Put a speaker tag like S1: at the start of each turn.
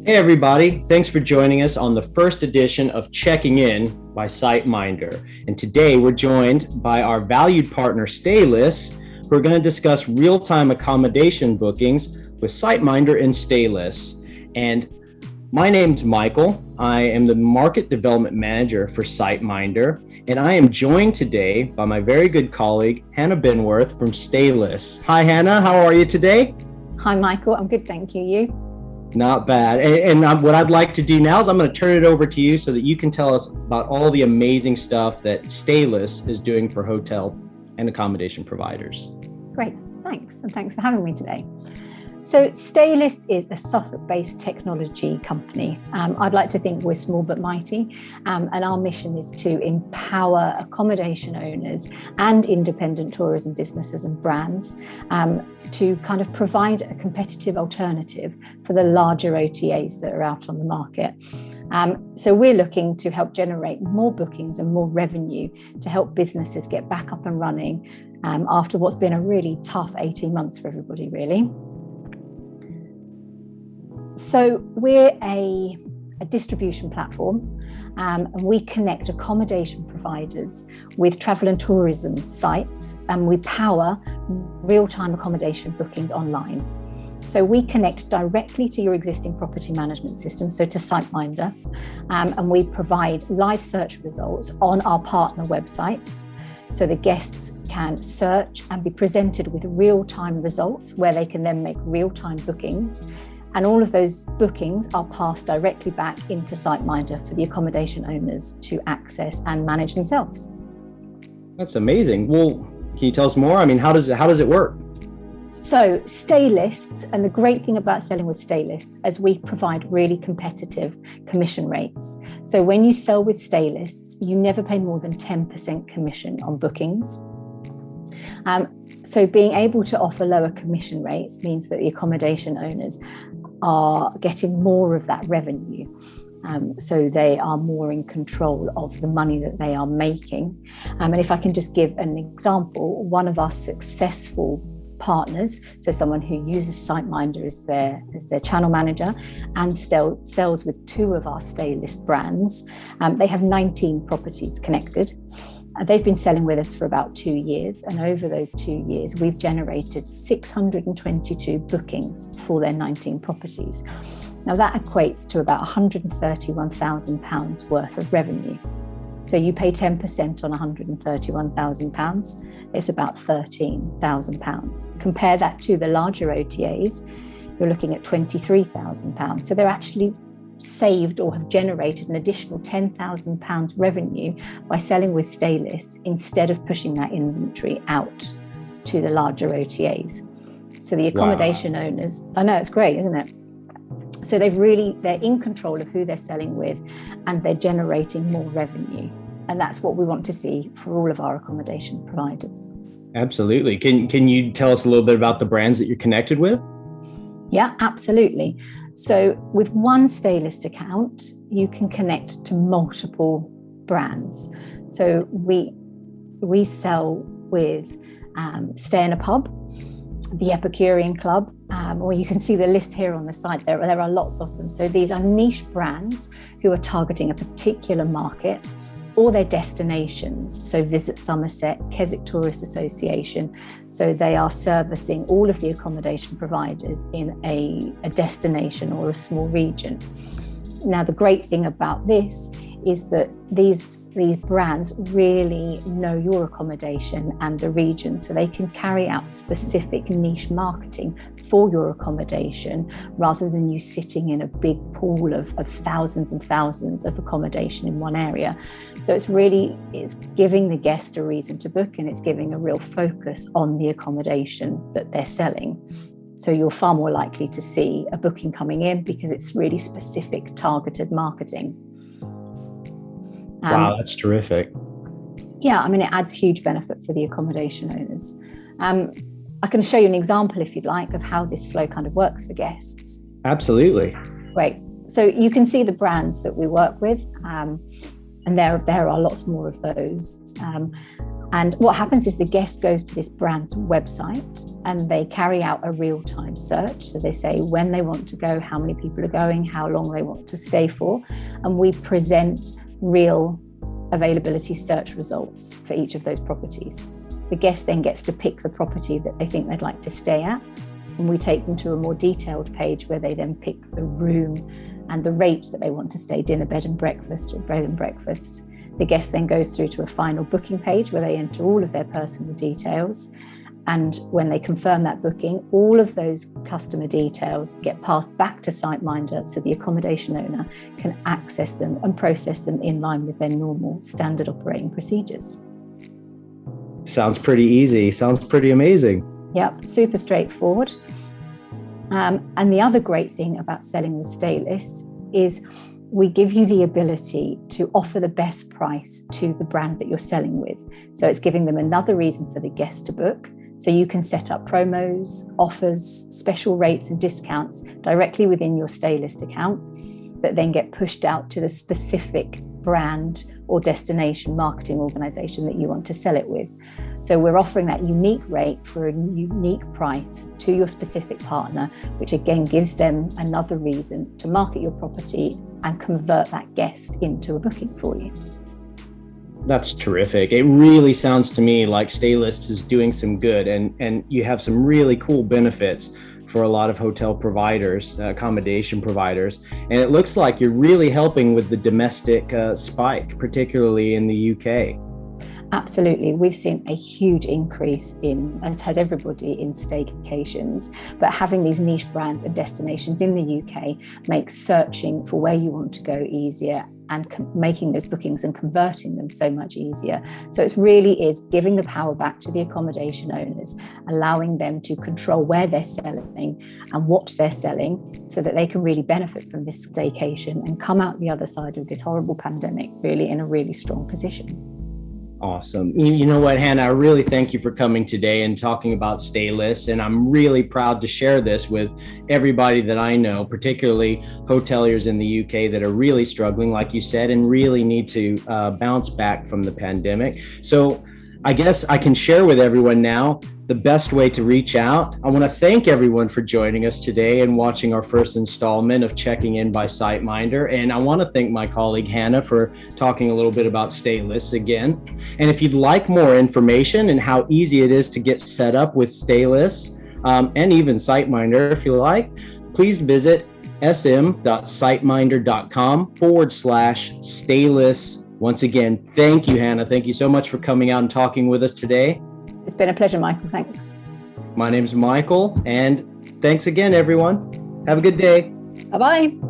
S1: Hey everybody, thanks for joining us on the first edition of Checking In by SiteMinder. And today we're joined by our valued partner Staylists, who are going to discuss real-time accommodation bookings with SiteMinder and Staylists. And my name's Michael. I am the Market Development Manager for SiteMinder, and I am joined today by my very good colleague, Hannah Benneworth from Staylists. Hi Hannah, how are you today?
S2: Hi Michael, I'm good, thank you. You?
S1: Not bad. And what I'd like to do now is I'm going to turn it over to you so that you can tell us about all the amazing stuff that Staylist is doing for hotel and accommodation providers.
S2: Great, thanks. And thanks for having me today. So Staylist is a Suffolk-based technology company. I'd like to think we're small but mighty. And our mission is to empower accommodation owners and independent tourism businesses and brands to kind of provide a competitive alternative for the larger OTAs that are out on the market. So we're looking to help generate more bookings and more revenue to help businesses get back up and running after what's been a really tough 18 months for everybody, really. So we're a distribution platform, and we connect accommodation providers with travel and tourism sites, and we power real-time accommodation bookings online. So we connect directly to your existing property management system, so to SiteMinder, and we provide live search results on our partner websites. So the guests can search and be presented with real-time results where they can then make real-time bookings. And all of those bookings are passed directly back into SiteMinder for the accommodation owners to access and manage themselves.
S1: That's amazing. Well, can you tell us more? I mean, how does it work?
S2: So Staylists, and the great thing about selling with Staylists is we provide really competitive commission rates. So when you sell with Staylists, you never pay more than 10% commission on bookings. So being able to offer lower commission rates means that the accommodation owners are getting more of that revenue. So they are more in control of the money that they are making. And if I can just give an example, one of our successful partners, so someone who uses SiteMinder as their channel manager and sells with two of our Staylist brands, they have 19 properties connected. They've been selling with us for about 2 years, and over those 2 years, we've generated 622 bookings for their 19 properties. Now that equates to about £131,000 worth of revenue. So you pay 10% on £131,000, it's about £13,000. Compare that to the larger OTAs, you're looking at £23,000. So they're actually saved or have generated an additional £10,000 revenue by selling with Staylists instead of pushing that inventory out to the larger OTAs. So the accommodation owners, I know it's great, isn't it? So they're in control of who they're selling with, and they're generating more revenue. And that's what we want to see for all of our accommodation providers.
S1: Absolutely. Can you tell us a little bit about the brands that you're connected with?
S2: Yeah, absolutely. So with one Staylist account, you can connect to multiple brands. So we sell with Stay in a Pub, the Epicurean Club, or you can see the list here on the site. There are lots of them. So these are niche brands who are targeting a particular market or their destinations. So Visit Somerset, Keswick Tourist Association. So they are servicing all of the accommodation providers in a destination or a small region. Now, the great thing about this is that these brands really know your accommodation and the region, so they can carry out specific niche marketing for your accommodation rather than you sitting in a big pool of thousands and thousands of accommodation in one area. So it's giving the guest a reason to book, and it's giving a real focus on the accommodation that they're selling. So you're far more likely to see a booking coming in because it's really specific targeted marketing.
S1: Wow, that's terrific.
S2: Yeah, I mean, it adds huge benefit for the accommodation owners. I can show you an example, if you'd like, of how this flow kind of works for guests.
S1: Absolutely.
S2: Great. So you can see the brands that we work with, and there are lots more of those. And what happens is the guest goes to this brand's website and they carry out a real-time search. So they say when they want to go, how many people are going, how long they want to stay for. And we present real availability search results for each of those properties. The guest then gets to pick the property that they think they'd like to stay at. And we take them to a more detailed page where they then pick the room and the rate that they want to stay, dinner, bed and breakfast or bread and breakfast. The guest then goes through to a final booking page where they enter all of their personal details. And when they confirm that booking, all of those customer details get passed back to SiteMinder so the accommodation owner can access them and process them in line with their normal standard operating procedures.
S1: Sounds pretty easy. Sounds pretty amazing.
S2: Yep, super straightforward. And the other great thing about selling with Staylists is we give you the ability to offer the best price to the brand that you're selling with. So it's giving them another reason for the guest to book. So you can set up promos, offers, special rates and discounts directly within your Staylist account that then get pushed out to the specific brand or destination marketing organization that you want to sell it with. So we're offering that unique rate for a unique price to your specific partner, which again gives them another reason to market your property and convert that guest into a booking for you.
S1: That's terrific. It really sounds to me like Staylists is doing some good, and you have some really cool benefits for a lot of hotel providers, accommodation providers. And it looks like you're really helping with the domestic spike, particularly in the UK.
S2: Absolutely. We've seen a huge increase in, as has everybody, in staycations, but having these niche brands and destinations in the UK makes searching for where you want to go easier and making those bookings and converting them so much easier. So it really is giving the power back to the accommodation owners, allowing them to control where they're selling and what they're selling so that they can really benefit from this staycation and come out the other side of this horrible pandemic really in a really strong position.
S1: Awesome. You know what, Hannah, I really thank you for coming today and talking about Staylists. And I'm really proud to share this with everybody that I know, particularly hoteliers in the UK that are really struggling, like you said, and really need to bounce back from the pandemic. So I guess I can share with everyone now the best way to reach out. I want to thank everyone for joining us today and watching our first installment of Checking In by SiteMinder. And I want to thank my colleague Hannah for talking a little bit about Staylists again. And if you'd like more information and how easy it is to get set up with Staylists and even SiteMinder, if you like, please visit sm.siteminder.com/Staylists. Once again, thank you, Hannah. Thank you so much for coming out and talking with us today.
S2: It's been a pleasure, Michael. Thanks.
S1: My name's Michael, and thanks again, everyone. Have a good day.
S2: Bye-bye.